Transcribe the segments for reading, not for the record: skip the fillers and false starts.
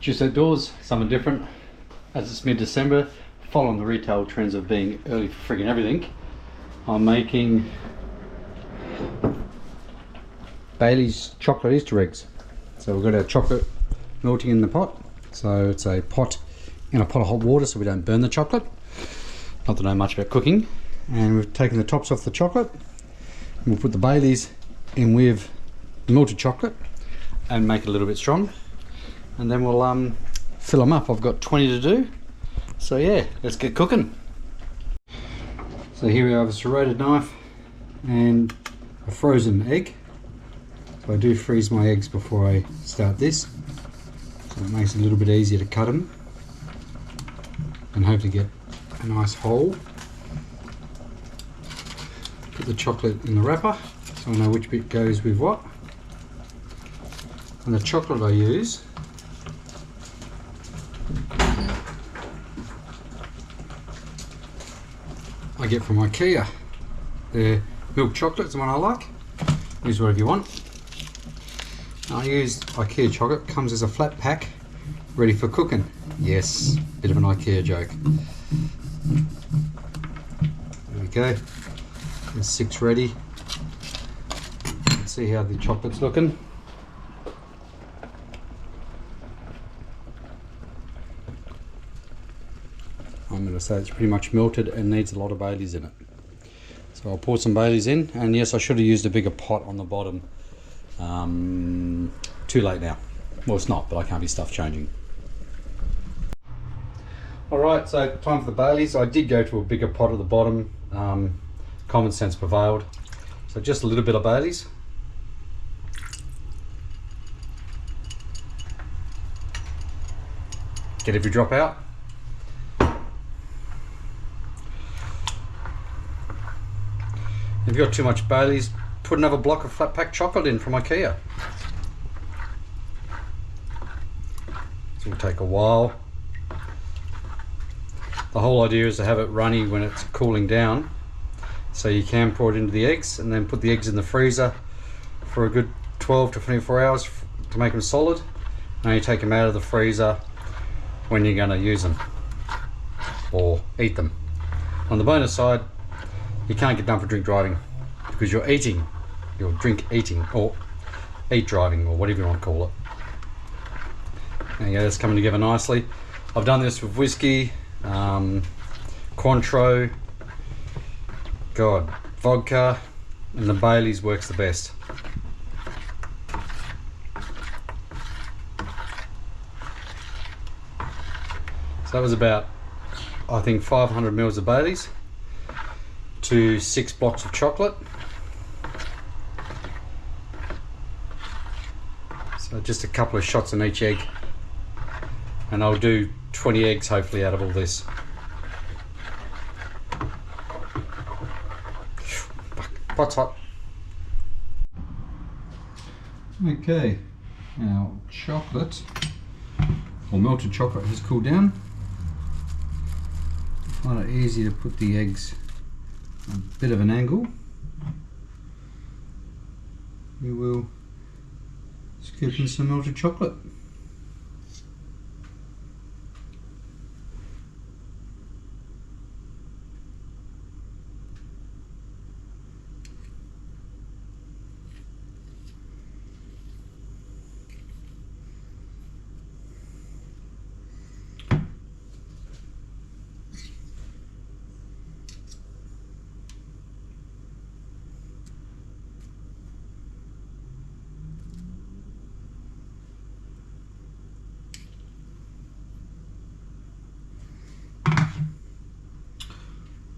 Juice Outdoors, something different. As it's mid-December, following the retail trends of being early for friggin' everything, I'm making Bailey's chocolate Easter eggs. So we've got our chocolate melting in the pot. So it's a pot in a pot of hot water so we don't burn the chocolate. Not that I know much about cooking. And we've taken the tops off the chocolate. And we'll put the Baileys in with the melted chocolate and make it a little bit strong. And then we'll fill them up. I've got 20 to do. So yeah, let's get cooking. So here we have a serrated knife and a frozen egg. So I do freeze my eggs before I start this. So it makes it a little bit easier to cut them. And hopefully get a nice hole. Put the chocolate in the wrapper so I know which bit goes with what. And the chocolate I use I get from IKEA. The milk chocolate's the one I like. Use whatever you want. I use IKEA chocolate, comes as a flat pack, ready for cooking. Yes, bit of an IKEA joke. There we go. There's 6 ready. Let's see how the chocolate's looking. I'm going to say it's pretty much melted and needs a lot of Baileys in it. So I'll pour some Baileys in, and yes, I should have used a bigger pot on the bottom. Too late now. Well, it's not, but I can't be stuff changing. Alright, so time for the Baileys. I did go to a bigger pot at the bottom. Common sense prevailed. So just a little bit of Baileys. Get every drop out. If you've got too much Baileys, put another block of flat pack chocolate in from IKEA. This will take a while. The whole idea is to have it runny when it's cooling down, so you can pour it into the eggs and then put the eggs in the freezer for a good 12 to 24 hours to make them solid. Now you take them out of the freezer when you're going to use them or eat them. On the bonus side, you can't get done for drink driving because you're eating, you're drink eating or eat driving or whatever you want to call it. There you go, that's coming together nicely. I've done this with whiskey, Cointreau, vodka, and the Baileys works the best. So that was about, I think, 500 mils of Baileys to 6 blocks of chocolate. So just a couple of shots in each egg, and I'll do 20 eggs hopefully out of all this. Pot's hot. Okay, our chocolate, or melted chocolate, has cooled down. I find it easy to put the eggs a bit of an angle. We will scoop in some melted chocolate.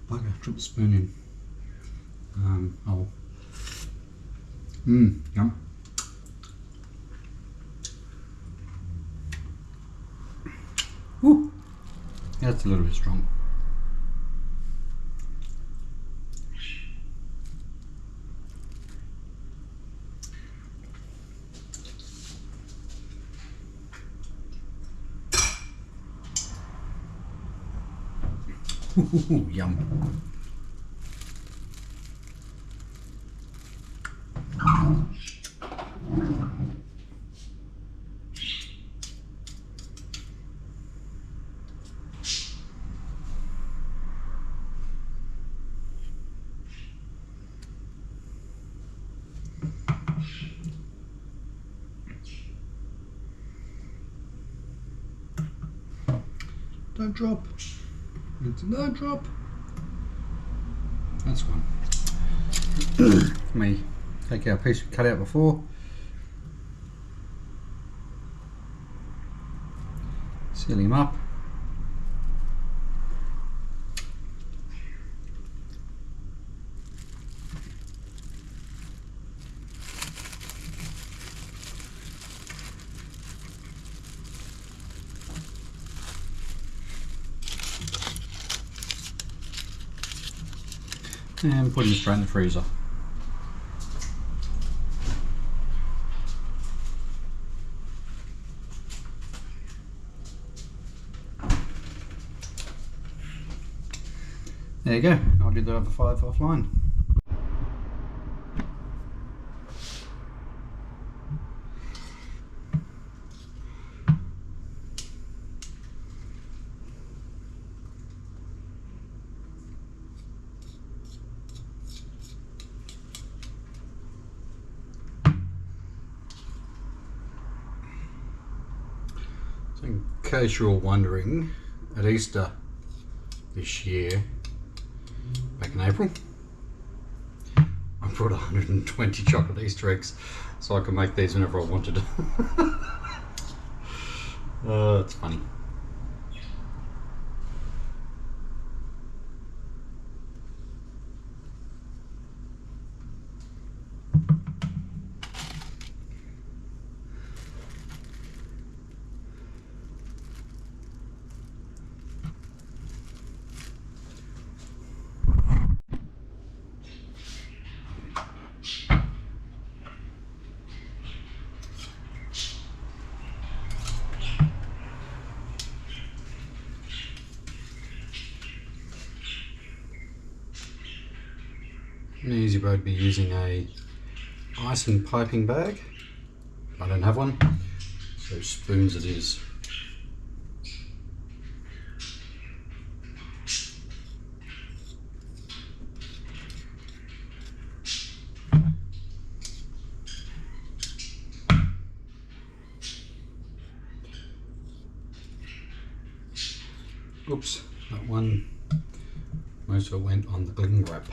Bugger, drop the spoon in. Yum. Woo! That's a little bit strong. Yum. Don't drop. Don't drop. That's one. Let me take our piece we cut out before. Seal him up. And put him straight in the freezer. There you go, I'll do the other 5 offline. So in case you're wondering, at Easter this year, back in April, I brought 120 chocolate Easter eggs so I could make these whenever I wanted. It's funny. An easy way would be using a icing piping bag. I don't have one, so spoons it is. Oops, that one, most of it went on the cling wrap.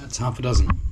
That's half a dozen.